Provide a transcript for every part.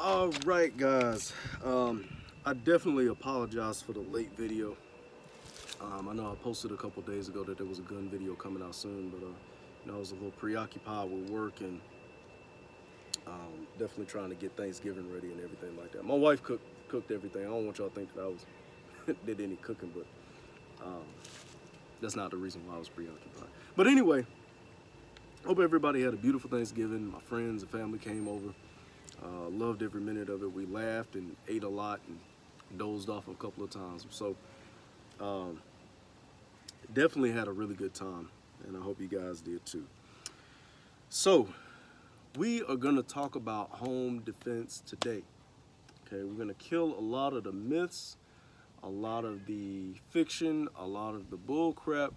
All right, guys. I definitely apologize for the late video. I know I posted a couple days ago that there was a gun video coming out soon, but I was a little preoccupied with work and definitely trying to get Thanksgiving ready and everything like that. My wife cooked everything. I don't want y'all to think that I was did any cooking, but um, that's not the reason why I was preoccupied. But anyway, hope everybody had a beautiful Thanksgiving. My friends and family came over. Loved every minute of it. We laughed and ate a lot and dozed off a couple of times. So um, definitely had a really good time, and I hope you guys did too. So we are going to talk about home defense today. Okay, we're going to kill a lot of the myths, a lot of the fiction, a lot of the bull crap.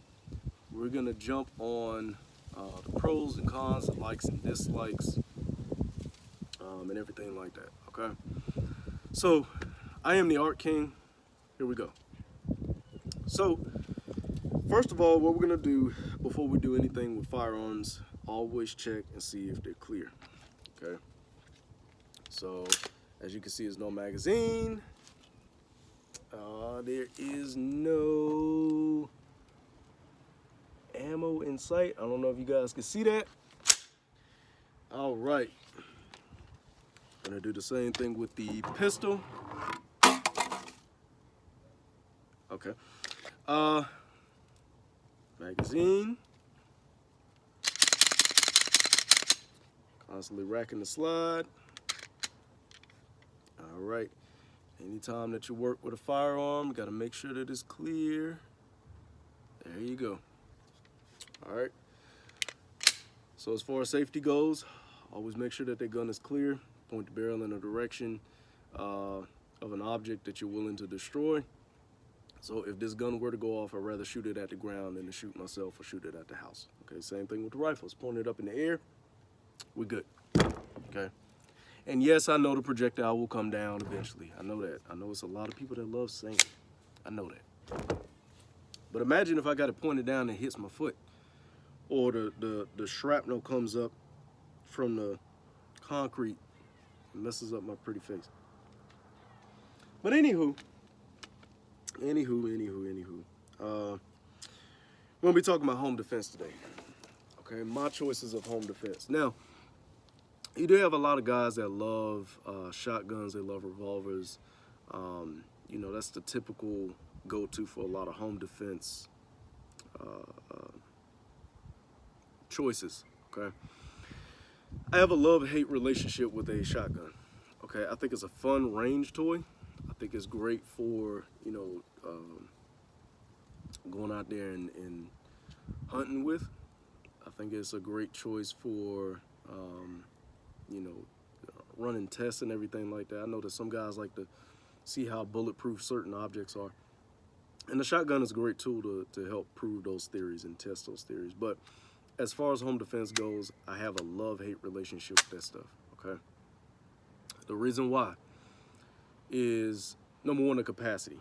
We're going to jump on the pros and cons, the likes and dislikes, and everything like that. Okay, so I am the Art King. Here we go. So first of all, what we're gonna do before we do anything with firearms, always check and see if they're clear. Okay. So as you can see, there's no magazine. There is no ammo in sight. I don't know if you guys can see that. All right. Gonna do the same thing with the pistol. Okay. Magazine. Constantly racking the slide. All right. Anytime that you work with a firearm, you got to make sure that it's clear. There you go. All right. So as far as safety goes, always make sure that the gun is clear. Point the barrel in a direction of an object that you're willing to destroy. So if this gun were to go off, I'd rather shoot it at the ground than to shoot myself or shoot it at the house. Okay, same thing with the rifles. Point it up in the air, we're good. Okay. And yes, I know the projectile will come down eventually. I know that. I know it's a lot of people that love saying it. I know that. But imagine if I got it pointed down and hits my foot, or the shrapnel comes up from the concrete and messes up my pretty face. But anywho, we're gonna be talking about home defense today. Okay, my choices of home defense. Now, you do have a lot of guys that love shotguns, they love revolvers. That's the typical go-to for a lot of home defense choices, okay? I have a love-hate relationship with a shotgun, okay? I think it's a fun range toy. I think it's great for, going out there and hunting with. I think it's a great choice for, running tests and everything like that. I know that some guys like to see how bulletproof certain objects are. And the shotgun is a great tool to help prove those theories and test those theories. But as far as home defense goes, I have a love-hate relationship with that stuff, okay? The reason why is, number one, the capacity.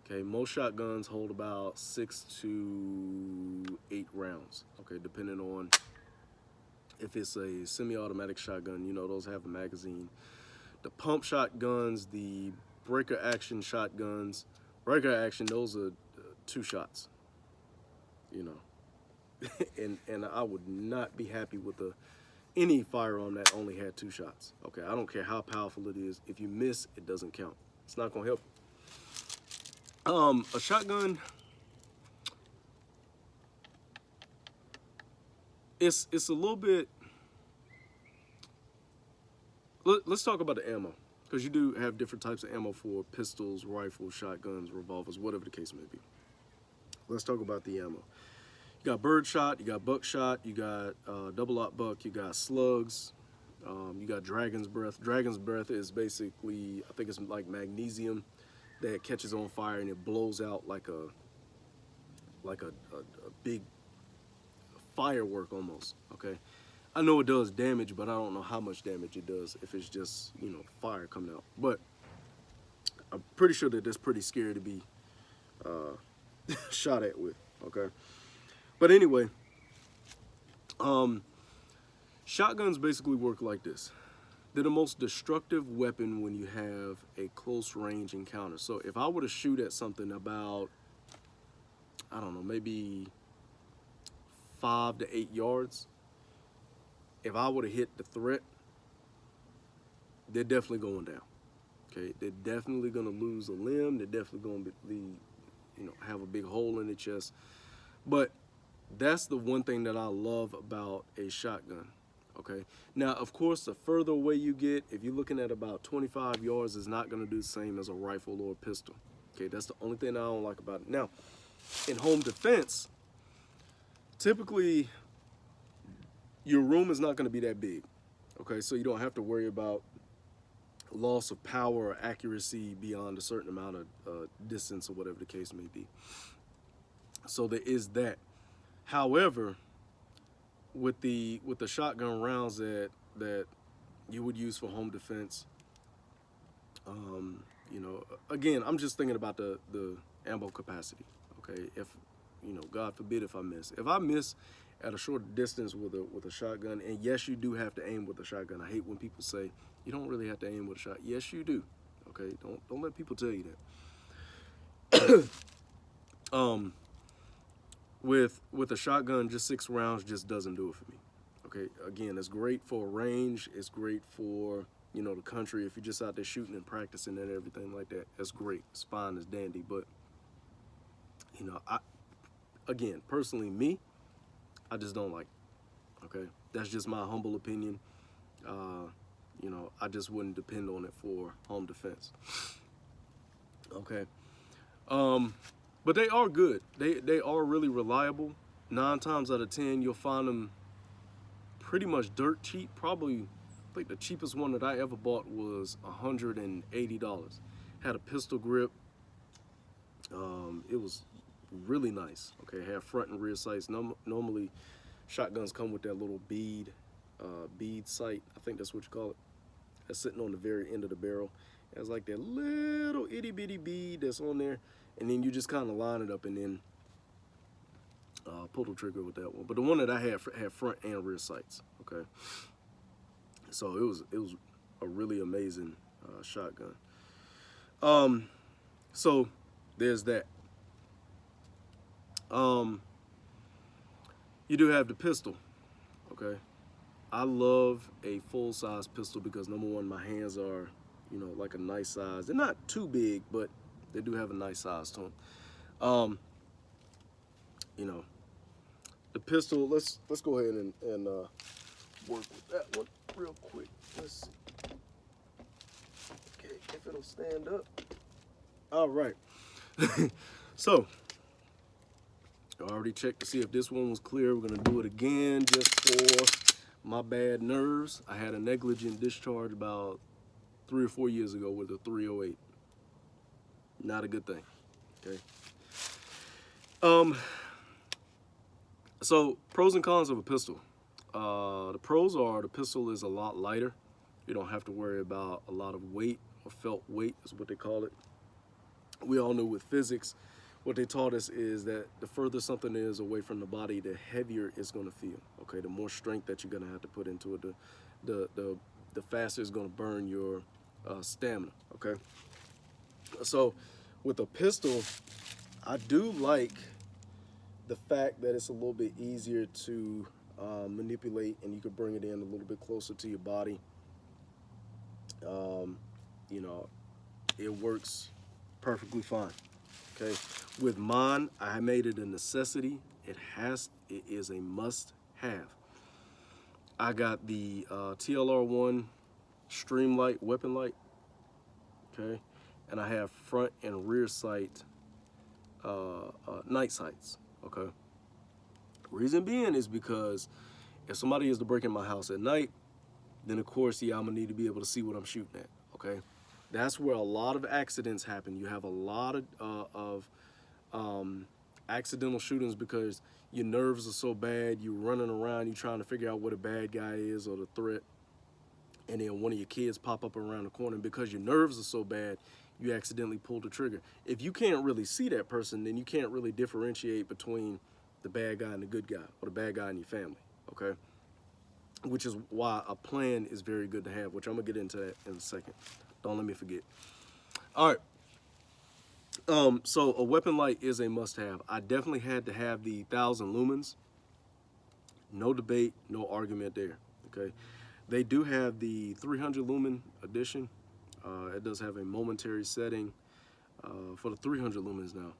Okay, most shotguns hold about 6 to 8 rounds, okay, depending on if it's a semi-automatic shotgun, those have a magazine. The pump shotguns, the breaker action shotguns, those are 2 shots, and I would not be happy with any firearm that only had 2 shots. Okay, I don't care how powerful it is. If you miss, it doesn't count. It's not gonna help you. A shotgun, it's a little bit. Let's talk about the ammo, because you do have different types of ammo for pistols, rifles, shotguns, revolvers, whatever the case may be. Let's talk about the ammo. You got birdshot, you got buckshot, you got double-aught buck, you got slugs, you got dragon's breath. Dragon's breath is basically, I think it's like magnesium that catches on fire and it blows out like a big firework almost, okay? I know it does damage, but I don't know how much damage it does if it's just, fire coming out. But I'm pretty sure that that's pretty scary to be shot at with, okay? But anyway, shotguns basically work like this. they're the most destructive weapon when you have a close range encounter. So if I were to shoot at something about, I don't know, maybe 5 to 8 yards, if I were to hit the threat, they're definitely going down. Okay, they're definitely going to lose a limb. They're definitely going to be, have a big hole in the chest. But that's the one thing that I love about a shotgun. Okay, now of course the further away you get, if you're looking at about 25 yards, it's not going to do the same as a rifle or a pistol. Okay, that's the only thing I don't like about it. Now, in home defense, typically your room is not going to be that big. Okay, so you don't have to worry about loss of power or accuracy beyond a certain amount of distance or whatever the case may be. So there is that. However, with the shotgun rounds that you would use for home defense, again, I'm just thinking about the ammo capacity. Okay, if God forbid if I miss. If I miss at a short distance with a shotgun, and yes, you do have to aim with a shotgun. I hate when people say you don't really have to aim with a shot. Yes, you do. Okay, don't let people tell you that. With a shotgun, just 6 rounds just doesn't do it for me. Okay, again, it's great for range. It's great for the country. If you're just out there shooting and practicing and everything like that, that's great. It's fine, it's dandy. But again, personally, I just don't like it. Okay, that's just my humble opinion. I just wouldn't depend on it for home defense. Okay, but they are good. They are really reliable. 9 times out of 10, you'll find them pretty much dirt cheap. Probably, I think the cheapest one that I ever bought was $180. Had a pistol grip. It was really nice. Okay, had front and rear sights. Normally, shotguns come with that little bead sight. I think that's what you call it. That's sitting on the very end of the barrel. It has like that little itty bitty bead that's on there, and then you just kind of line it up and then pull the trigger with that one. But the one that I had front and rear sights. Okay, so it was a really amazing shotgun. So there's that. You do have the pistol. Okay, I love a full-size pistol because number one, my hands are like a nice size. They're not too big, but they do have a nice size to them. The pistol, let's go ahead and work with that one real quick. Let's see. Okay, if it'll stand up. All right. So, I already checked to see if this one was clear. We're gonna do it again just for my bad nerves. I had a negligent discharge about 3 or 4 years ago with a .308. Not a good thing. Okay. So pros and cons of a pistol. The pros are the pistol is a lot lighter. You don't have to worry about a lot of weight, or felt weight is what they call it. We all know with physics, what they taught us is that the further something is away from the body, the heavier it's going to feel. Okay, the more strength that you're going to have to put into it, the faster it's going to burn your stamina. Okay, so with a pistol, I do like the fact that it's a little bit easier to manipulate, and you can bring it in a little bit closer to your body. It works perfectly fine. Okay, with mine, I made it a necessity. It is a must-have. I got the TLR1 Streamlight weapon light. Okay, and I have front and rear sight night sights. Okay, reason being is because if somebody is to break in my house at night, then of course, I'm gonna need to be able to see what I'm shooting at. Okay, that's where a lot of accidents happen. You have a lot of accidental shootings because your nerves are so bad. You're running around, you're trying to figure out what a bad guy is or the threat, and then one of your kids pop up around the corner, and because your nerves are so bad, you accidentally pull the trigger. If you can't really see that person, then you can't really differentiate between the bad guy and the good guy, or the bad guy and your family. Okay, which is why a plan is very good to have, which I'm gonna get into that in a second. Don't let me forget. All right. So a weapon light is a must-have. I definitely had to have the 1,000 lumens. No debate, no argument there. Okay. They do have the 300 lumen edition. It does have a momentary setting for the 300 lumens now.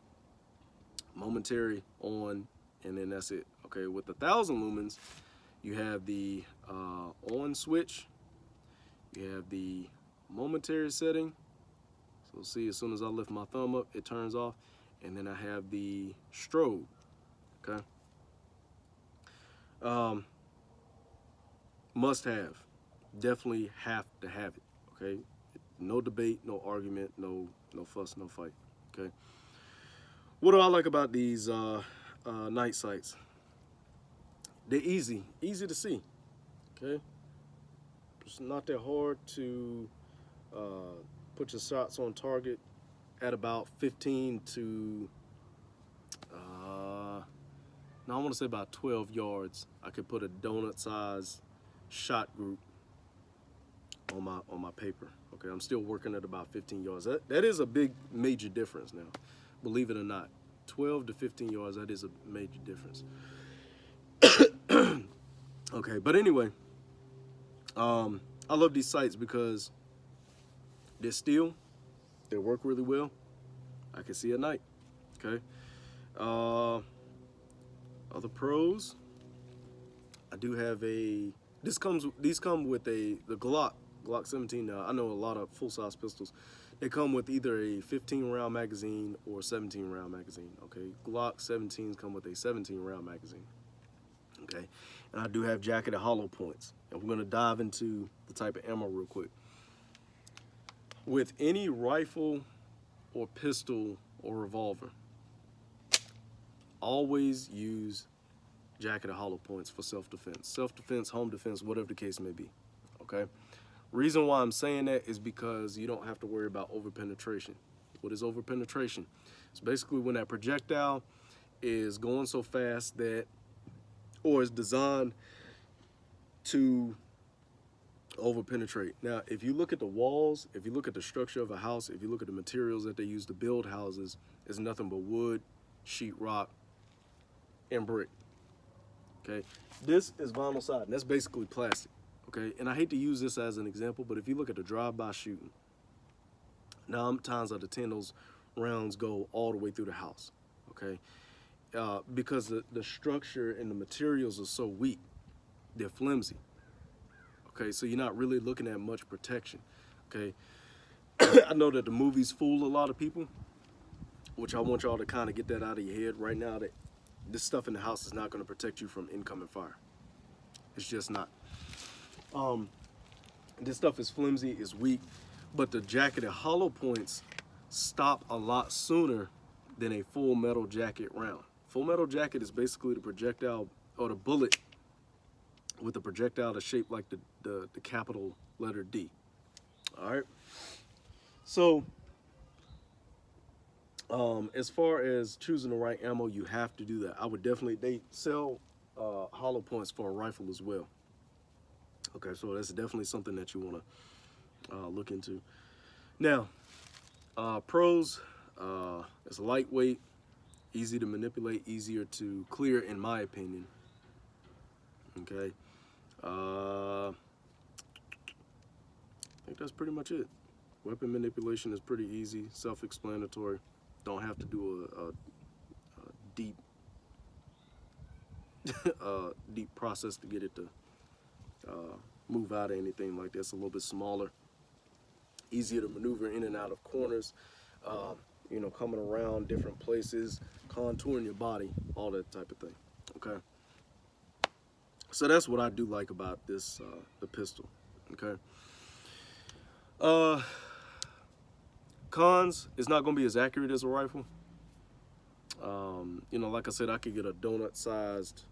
Momentary on, and then that's it. Okay. With the 1,000 lumens, you have the on switch. You have the momentary setting. So see, as soon as I lift my thumb up, it turns off. And then I have the strobe, okay? Must have, definitely have to have it, okay? No debate, no argument, no fuss, no fight, okay? What do I like about these night sights? They're easy to see, okay? It's not that hard to put your shots on target at about 15 to, I want to say about 12 yards. I could put a donut size shot group on my paper. Okay, I'm still working at about 15 yards. That is a big major difference now, believe it or not. 12 to 15 yards, that is a major difference. Okay, but anyway, I love these sights because they're still, they work really well. I can see at night. Okay. Other pros. I do have a. These come with the Glock 17. Now I know a lot of full size pistols. They come with either a 15 round magazine or 17 round magazine. Okay. Glock 17s come with a 17 round magazine. Okay. And I do have jacketed hollow points. And we're gonna dive into the type of ammo real quick. With any rifle or pistol or revolver, always use jacketed hollow points for self-defense. Self-defense, home defense, whatever the case may be, okay? Reason why I'm saying that is because you don't have to worry about over-penetration. What is over-penetration? It's basically when that projectile is going so fast that, or is designed to over-penetrate. Now, if you look at the walls, if you look at the structure of a house, if you look at the materials that they use to build houses, it's nothing but wood, sheetrock, and brick. Okay, this is vinyl siding. That's basically plastic. Okay, and I hate to use this as an example, but if you look at the drive-by shooting, 9 times out of 10 those rounds go all the way through the house. Okay, because the structure and the materials are so weak, they're flimsy. Okay, so you're not really looking at much protection. Okay, I know that the movies fool a lot of people, which I want y'all to kind of get that out of your head right now, that this stuff in the house is not going to protect you from incoming fire. It's just not. This stuff is flimsy, is weak, but the jacketed hollow points stop a lot sooner than a full metal jacket round. Full metal jacket is basically the projectile or the bullet with the projectile that's shaped like the capital letter D. All right. So, as far as choosing the right ammo, you have to do that. I would definitely, they sell hollow points for a rifle as well. Okay, so that's definitely something that you want to look into. Now, pros, it's lightweight, easy to manipulate, easier to clear, in my opinion. Okay. I think that's pretty much it. Weapon manipulation is pretty easy, self-explanatory. Don't have to do a deep deep process to get it to move out of anything like this. A little bit smaller, easier to maneuver in and out of corners, you know, coming around different places, contouring your body, all that type of thing. Okay. So that's what I do like about this, the pistol. Okay. Cons, it's not going to be as accurate as a rifle. You know, like I said, I could get a donut-sized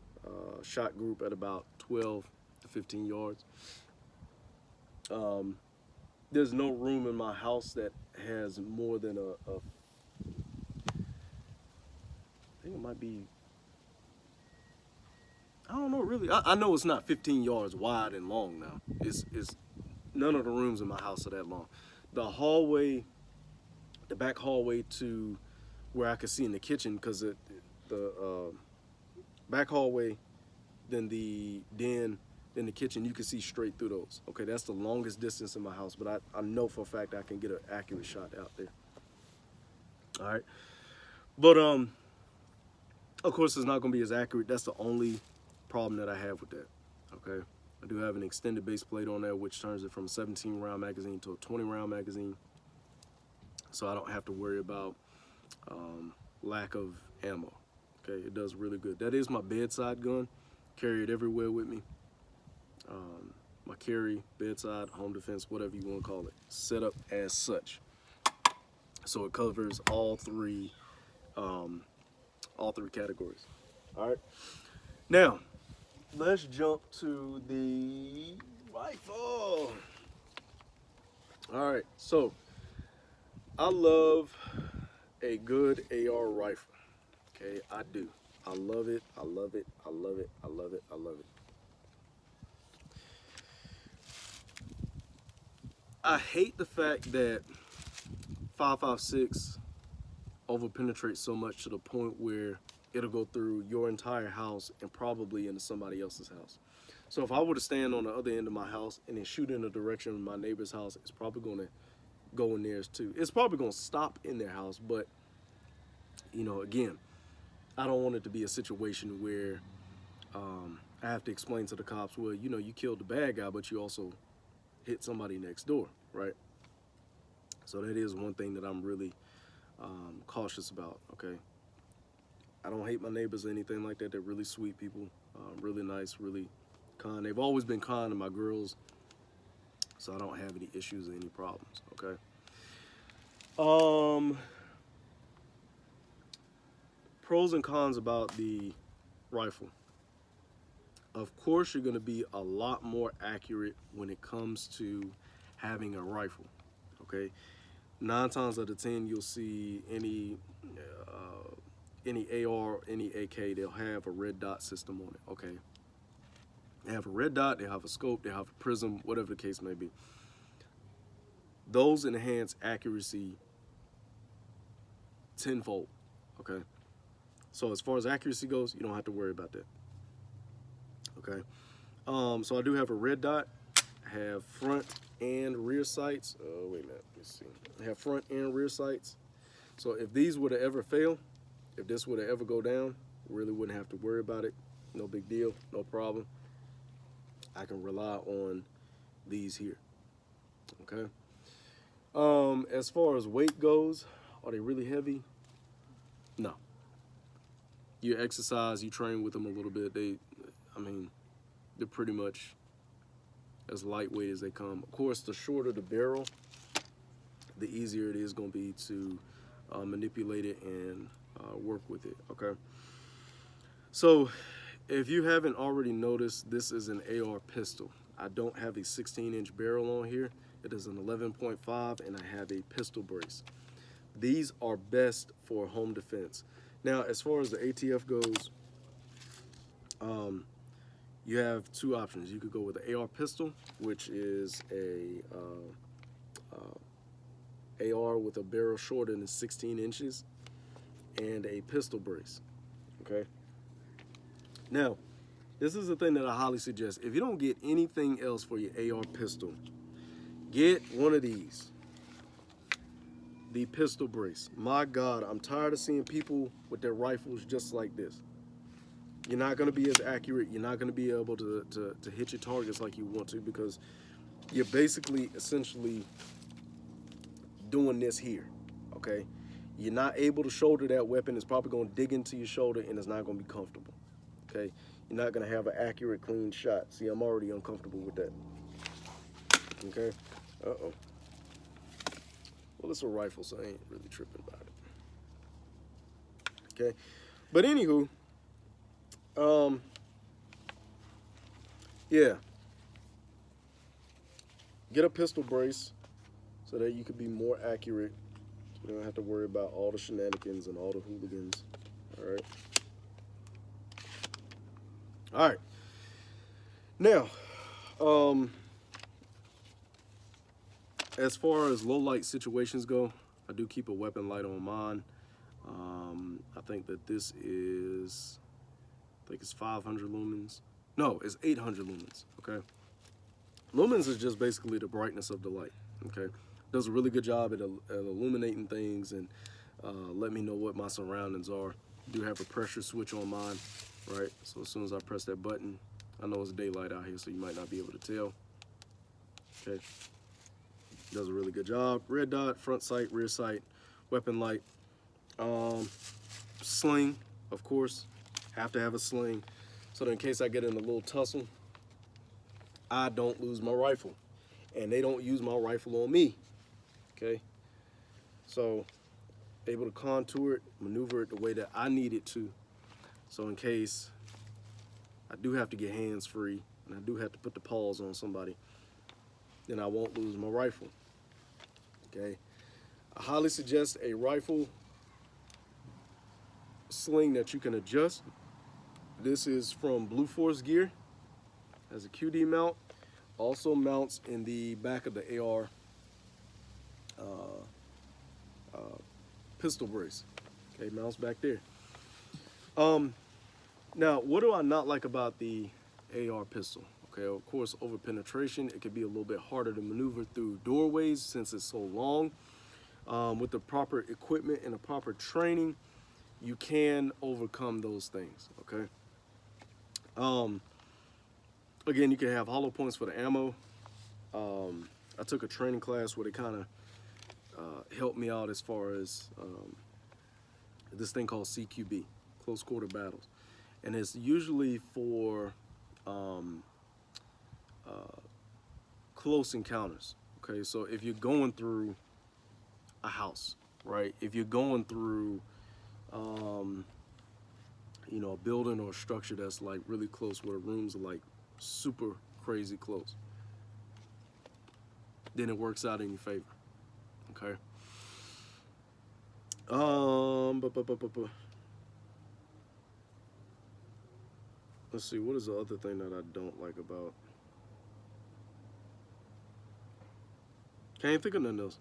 shot group at about 12 to 15 yards. There's no room in my house that has more than I think it might be, I don't know really. I know it's not 15 yards wide and long now. It's none of the rooms in my house are that long. The hallway, the back hallway to where I could see in the kitchen, because the back hallway, then the den, then the kitchen, you can see straight through those. Okay, that's the longest distance in my house, but I know for a fact I can get an accurate shot out there. All right, but of course it's not going to be as accurate. That's the only problem that I have with that. Okay, I do have an extended base plate on there, which turns it from a 17 round magazine to a 20 round magazine, so I don't have to worry about lack of ammo. Okay, it does really good. That is my bedside gun. Carry it everywhere with me. My carry, bedside, home defense, whatever you want to call it, set up as such. So it covers all three categories. All right. Now, let's jump to the rifle. All right. So, I love a good AR rifle. Okay, I do. I love it. I love it. I love it. I love it. I love it. I hate the fact that 5.56 overpenetrates so much to the point where it'll go through your entire house and probably into somebody else's house. So if I were to stand on the other end of my house and then shoot in the direction of my neighbor's house, it's probably going to go in theirs too. It's probably going to stop in their house, but you know, again, I don't want it to be a situation where I have to explain to the cops, well, you know, you killed the bad guy, but you also hit somebody next door, right? So that is one thing that I'm really cautious about, okay? I don't hate my neighbors or anything like that. They're really sweet people, really nice, really kind. They've always been kind to my girls, so I don't have any issues or any problems, okay? Pros and cons about the rifle. Of course, you're going to be a lot more accurate when it comes to having a rifle, okay? 9 times out of 10, you'll see any AR, any AK, they'll have a red dot system on it, okay? They have a red dot, they have a scope, they have a prism, whatever the case may be. Those enhance accuracy tenfold, okay? So as far as accuracy goes, you don't have to worry about that. Okay, so I do have a red dot. I have front and rear sights. Oh, wait a minute, let's see. I have front and rear sights. So if these were to ever fail, if this were to ever go down, really wouldn't have to worry about it. No big deal, no problem. I can rely on these here, okay? As far as weight goes, are they really heavy? No. You exercise, you train with them a little bit. They're pretty much as lightweight as they come. Of course, the shorter the barrel, the easier it is going to be to manipulate it and work with it, okay? So, if you haven't already noticed, this is an AR pistol. I don't have a 16-inch barrel on here. It is an 11.5, and I have a pistol brace. These are best for home defense. Now, as far as the ATF goes, you have 2 options. You could go with an AR pistol, which is a AR with a barrel shorter than 16 inches, and a pistol brace, okay? Now, this is the thing that I highly suggest. If you don't get anything else for your AR pistol, get one of these. The pistol brace. My God, I'm tired of seeing people with their rifles just like this. You're not going to be as accurate. You're not going to be able to hit your targets like you want to, because you're basically, essentially doing this here, okay? You're not able to shoulder that weapon. It's probably going to dig into your shoulder, and it's not going to be comfortable, okay? You're not going to have an accurate, clean shot. See, I'm already uncomfortable with that, okay? Uh-oh. Well, it's a rifle, so I ain't really tripping about it, okay? But anywho, yeah, get a pistol brace so that you can be more accurate. So you don't have to worry about all the shenanigans and all the hooligans. All right. Now, as far as low light situations go, I do keep a weapon light on mine. I think that this is, I think it's 500 lumens. No, it's 800 lumens, okay? Lumens is just basically the brightness of the light, okay? Does a really good job at illuminating things and let me know what my surroundings are. Do have a pressure switch on mine, right? So as soon as I press that button, I know it's daylight out here, so you might not be able to tell, okay? Does a really good job. Red dot, front sight, rear sight, weapon light. Sling, of course, have to have a sling so that in case I get in a little tussle, I don't lose my rifle and they don't use my rifle on me, okay? So able to contour it, maneuver it the way that I need it to, so in case I do have to get hands free and I do have to put the paws on somebody, then I won't lose my rifle, okay? I highly suggest a rifle sling that you can adjust. This is from Blue Force Gear. Has a QD mount. Also mounts in the back of the AR pistol brace. Okay, mounts back there. Now, what do I not like about the AR pistol? Okay, of course, over penetration, it could be a little bit harder to maneuver through doorways since it's so long. With the proper equipment and the proper training, you can overcome those things, okay? Again, you can have hollow points for the ammo. I took a training class where they kind of helped me out as far as this thing called CQB, close quarter battles. And it's usually for close encounters, okay? So if you're going through a house, right? If you're going through you know, a building or a structure that's like really close where the rooms are like super crazy close, then it works out in your favor, okay? Let's see, what is the other thing that I don't like about? Can't think of nothing else.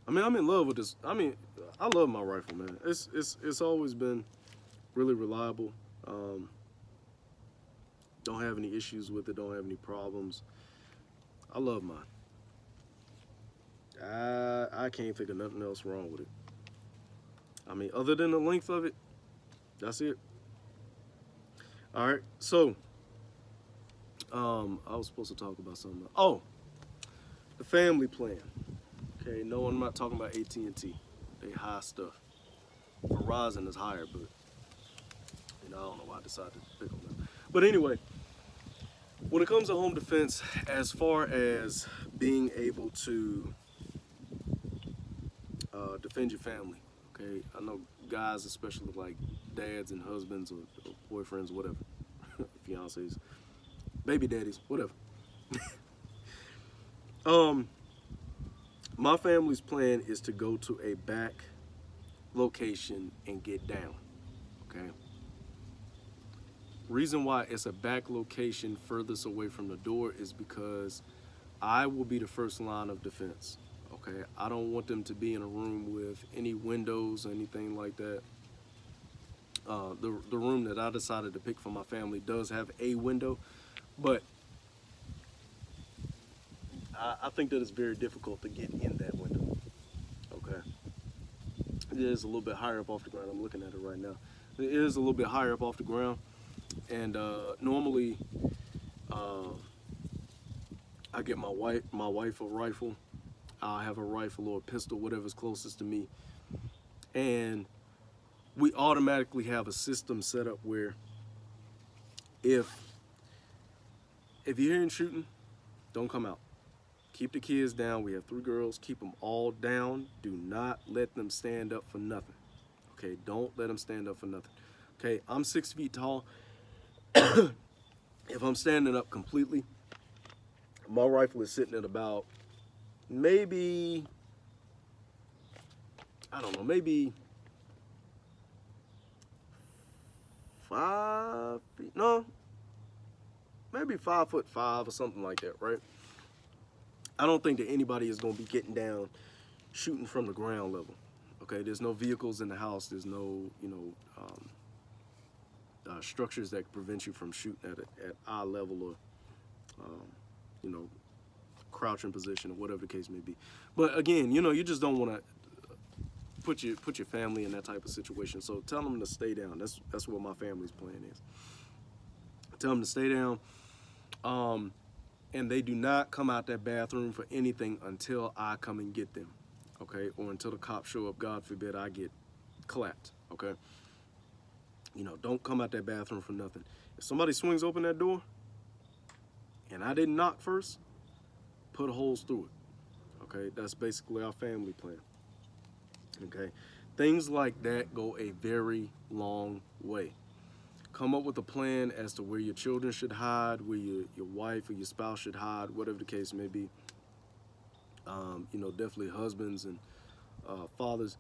I mean, I'm in love with this. I mean, I love my rifle, man. It's always been really reliable. Don't have any issues with it. Don't have any problems. I love mine. I can't think of nothing else wrong with it. I mean, other than the length of it, that's it. All right, so I was supposed to talk about something else. Oh, the family plan. Okay, no, I'm not talking about AT&T. They high stuff. Verizon is higher, but you know, I don't know why I decided to pick on them. But anyway, when it comes to home defense, as far as being able to defend your family, okay, I know guys, especially like dads and husbands or boyfriends, whatever, fiancés, baby daddies, whatever. My family's plan is to go to a back location and get down, okay? Reason why it's a back location furthest away from the door is because I will be the first line of defense, okay? I don't want them to be in a room with any windows or anything like that. The room that I decided to pick for my family does have a window, but I think that it's very difficult to get in that window, okay? It is a little bit higher up off the ground. I'm looking at it right now. It is a little bit higher up off the ground, and normally I get my wife a rifle. I'll have a rifle or a pistol, whatever's closest to me, and we automatically have a system set up where if you're hearing shooting, don't come out. Keep the kids down. We have 3 girls. Keep them all down. Do not let them stand up for nothing. Okay, don't let them stand up for nothing. Okay, I'm 6 feet tall. If I'm standing up completely, my rifle is sitting at about maybe, I don't know, maybe 5 feet. No, maybe 5'5" or something like that, right? I don't think that anybody is going to be getting down shooting from the ground level. Okay, there's no vehicles in the house. There's no, structures that prevent you from shooting at eye level or, you know, crouching position or whatever the case may be. But again, you just don't want to put your family in that type of situation. So tell them to stay down. That's what my family's plan is. Tell them to stay down. And they do not come out that bathroom for anything until I come and get them, okay? Or until the cops show up, God forbid I get clapped, okay? Don't come out that bathroom for nothing. If somebody swings open that door and I didn't knock first, put holes through it, okay? That's basically our family plan, okay? Things like that go a very long way. Come up with a plan as to where your children should hide, where your wife or your spouse should hide, whatever the case may be. Definitely husbands and fathers.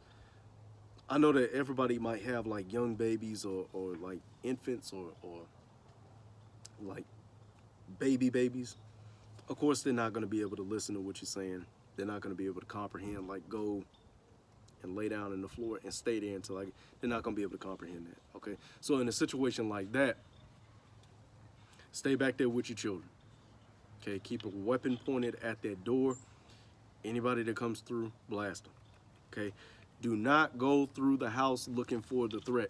I know that everybody might have like young babies or like infants or like babies. Of course, they're not going to be able to listen to what you're saying. They're not going to be able to comprehend, like go and lay down on the floor and stay there until they're not going to be able to comprehend that, okay? So in a situation like that, stay back there with your children, okay? Keep a weapon pointed at that door. Anybody that comes through, blast them, okay? Do not go through the house looking for the threat,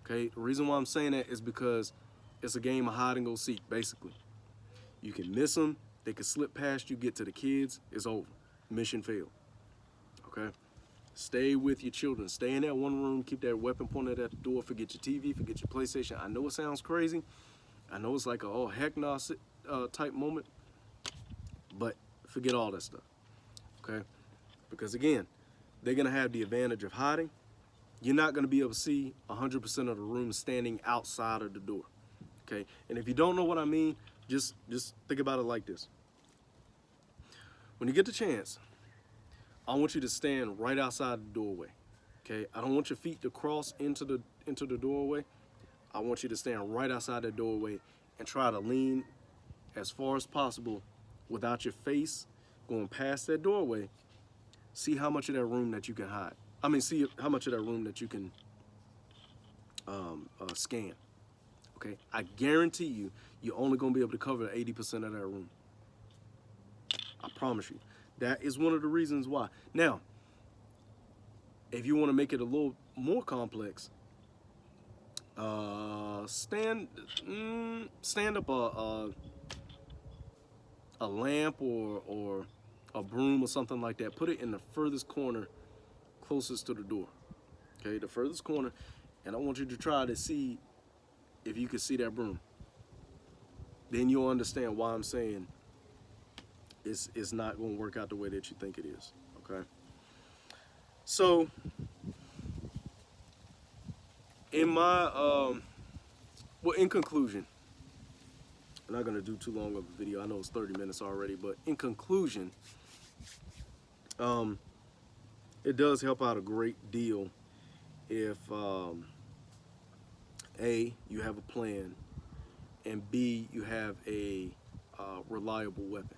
okay? The reason why I'm saying that is because it's a game of hide and go seek, basically. You can miss them, they can slip past you, get to the kids, it's over. Mission failed, okay? Stay with your children. Stay in that one room. Keep that weapon pointed at the door. Forget your TV. Forget your PlayStation. I know it sounds crazy. I know it's like a oh heck no type moment. But forget all that stuff. Okay? Because again, they're going to have the advantage of hiding. You're not going to be able to see 100% of the room standing outside of the door. Okay? And if you don't know what I mean, just think about it like this. When you get the chance, I want you to stand right outside the doorway, okay? I don't want your feet to cross into the doorway. I want you to stand right outside the doorway and try to lean as far as possible without your face going past that doorway. See how much of that room that you can hide. See how much of that room that you can scan, okay? I guarantee you're only going to be able to cover 80% of that room. I promise you. That is one of the reasons why. Now, if you want to make it a little more complex, stand up a lamp or a broom or something like that. Put it in the furthest corner closest to the door. Okay, the furthest corner, and I want you to try to see if you can see that broom. Then you'll understand why I'm saying it's not going to work out the way that you think it is, okay? So, in conclusion, I'm not going to do too long of a video. I know it's 30 minutes already, but in conclusion, it does help out a great deal if, A, you have a plan, and B, you have a reliable weapon.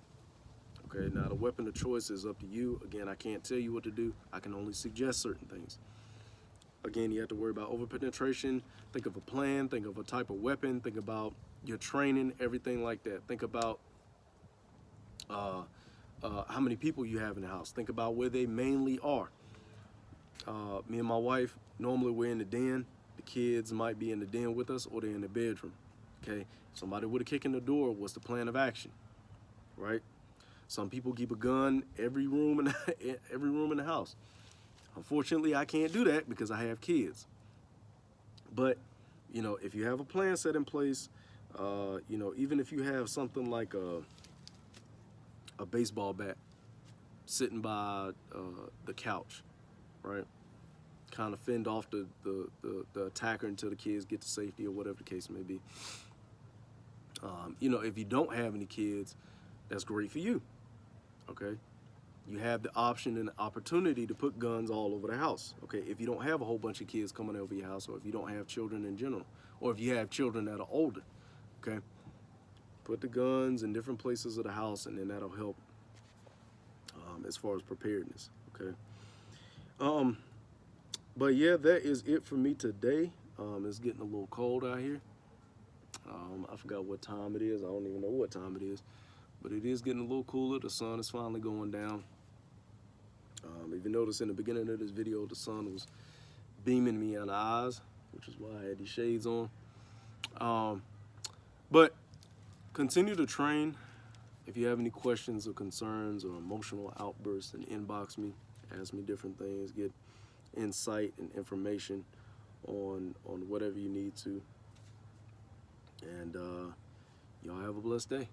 Okay, now the weapon of choice is up to you. Again, I can't tell you what to do. I can only suggest certain things. Again, you have to worry about overpenetration. Think of a plan. Think of a type of weapon. Think about your training, everything like that. Think about how many people you have in the house. Think about where they mainly are. Me and my wife, normally we're in the den. The kids might be in the den with us or they're in the bedroom. Okay, if somebody would have kicked in the door, what's the plan of action, right? Some people keep a gun every room in the house. Unfortunately, I can't do that because I have kids. But, if you have a plan set in place, even if you have something like a baseball bat sitting by the couch, right? Kind of fend off the attacker until the kids get to safety or whatever the case may be. If you don't have any kids, that's great for you. Okay, you have the option and the opportunity to put guns all over the house. Okay, if you don't have a whole bunch of kids coming over your house, or if you don't have children in general, or if you have children that are older, okay, Put the guns in different places of the house, and then that'll help as far as preparedness. Okay. But yeah, that is it for me today. It's getting a little cold out here. I forgot what time it is. I don't even know what time it is, but it is getting a little cooler. The sun is finally going down. If you notice in the beginning of this video, the sun was beaming me on the eyes, which is why I had these shades on. But continue to train. If you have any questions or concerns or emotional outbursts, then inbox me, ask me different things, get insight and information on whatever you need to. And y'all have a blessed day.